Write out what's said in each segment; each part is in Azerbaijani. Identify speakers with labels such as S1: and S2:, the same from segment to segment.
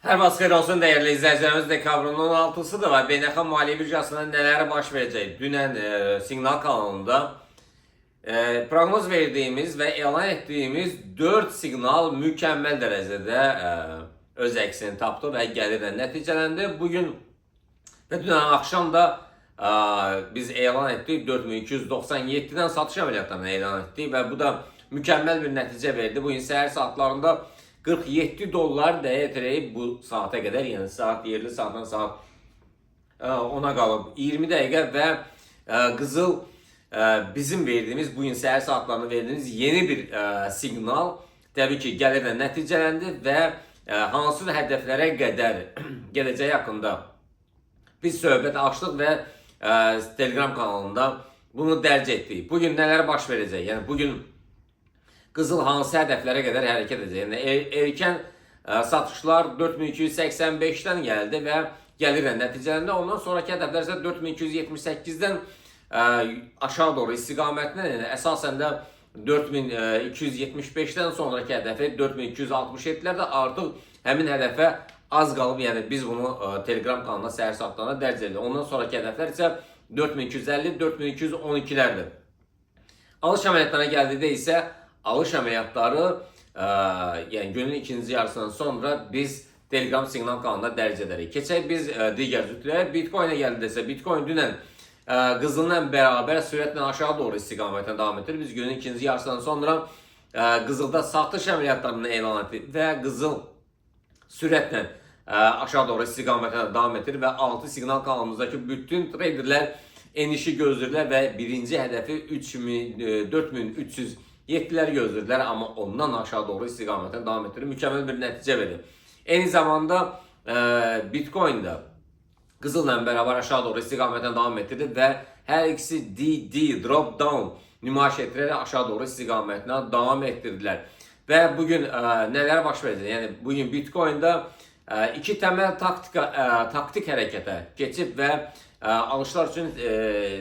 S1: Hər vaxt xeyir olsun dəyərli izləyicilərimiz, dekabrın 16-sıdır və beynəlxalq maliyyə birjasında nələr baş verəcək? Dünən Siqnal kanalında proqnoz verdiyimiz və elan etdiyimiz 4 siqnal mükəmməl dərəcədə öz əksini tapdı və gəlirlə nəticələndi. Bugün və dünən axşam da biz elan etdik, 4297-dən satış əməliyyatlarını elan etdik və bu da mükəmməl bir nəticə verdi. Bugün səhər saatlarında $47 dəyərləyib bu saata qədər, yəni saat yerli saatdan saat 10'a qalıb 20 dəqiqə və qızıl bizim verdiyimiz, bugün səhər saatlarında verdiyimiz yeni bir siqnal təbii ki gəlirlə nəticələndi və hansı hədəflərə qədər gələcəyi haqqında biz söhbət açdıq və Telegram kanalında bunu dərc etdik. Bugün nələr baş verəcək? Yəni bugün qızıl hansı hədəflərə qədər hərəkət edəcək? Yəni erkən satışlar 4285-dən gəldi və gəlirlə nəticələndə, ondan sonraki hədəflər isə 4278-dən aşağı doğru istiqamətlə, yəni əsasən də 4275-dən sonraki hədəfi 4267-lərdə artıq həmin hədəfə az qalıb. Yəni biz bunu Telegram kanalına səhər saatlarında dərc edirik. Ondan sonraki hədəflər isə 4250, 4212-lərdir. Alış əməliyyatlarına gəldikdə isə alış əməliyyatları yəni günün ikinci yarısından sonra biz Telegram siqnal kanalında dərc edərik. Keçək biz digər cütlərə. Bitcoin'e gəldikdə Bitcoin dünən qızılla bərabər sürətlə aşağı doğru istiqamətlə davam edir. Biz günün ikinci yarısından sonra qızılda satış əməliyyatlarını elan etdik və qızıl sürətlə aşağı doğru istiqamətlə davam edir və 6 siqnal kanalımızdakı bütün traderlər enişi gözləyirlər və birinci hədəfi 4307'lər gözləyirlər, amma ondan aşağı doğru istiqamətlə davam etdirir. Mükəmməl bir nəticə verir. Eyni zamanda Bitcoin'da qızılla bərabər aşağı doğru istiqamətlə davam etdirir və hər ikisi DD drop down nümayiş etdirərək aşağı doğru istiqamətlə davam etdirdilər. Və bugün nələr baş verəcək? Yəni bugün Bitcoin'da iki təməl taktik hərəkətə keçib və alışlar üçün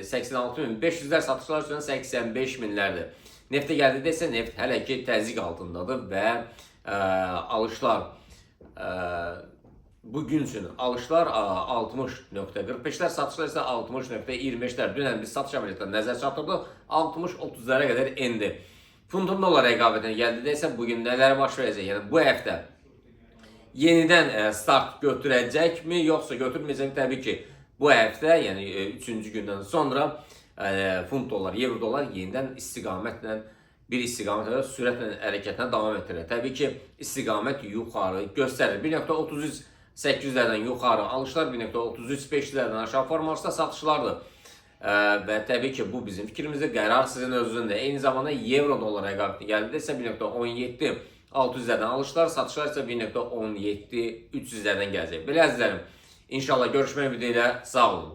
S1: 86.500'lər, satışlar üçün 85.000'lərdir. Neftə gəldikdə isə neft hələ ki təzyiq altındadır və alışlar bugün üçün alışlar 60.45'lər, satışlar isə 60.25'lər. Dünən biz satış əməliyyatlarına nəzər çatdırdıq, 60-30'lara qədər endi. Funtun dolar rəqabətinə gəldikdə isə bugün nələr baş verəcək? Yəni bu həftə yenidən start götürəcəkmi, yoxsa götürməyəcək? Təbii ki bu həftə, yəni 3-cü gündən sonra funt dolar, euro dolar yenidən istiqamətlə sürətlə hərəkətinə davam etdirir. Təbii ki istiqamət yuxarı göstərir. 1.33-800'lərdən yuxarı alışlar, 1.33-500'lərdən aşağı formasında satışlardır. Və təbii ki bu bizim fikrimizdir. Qərar sizin özünüzdə. Eyni zamanda euro dolar rəqabətinə gəldikdə isə 1.17-600'lərdən alışlar, satışlar isə 1.17-300'lərdən gələcək. Belə əzizlərim, inşallah görüşmək ümidilə, sağ olun.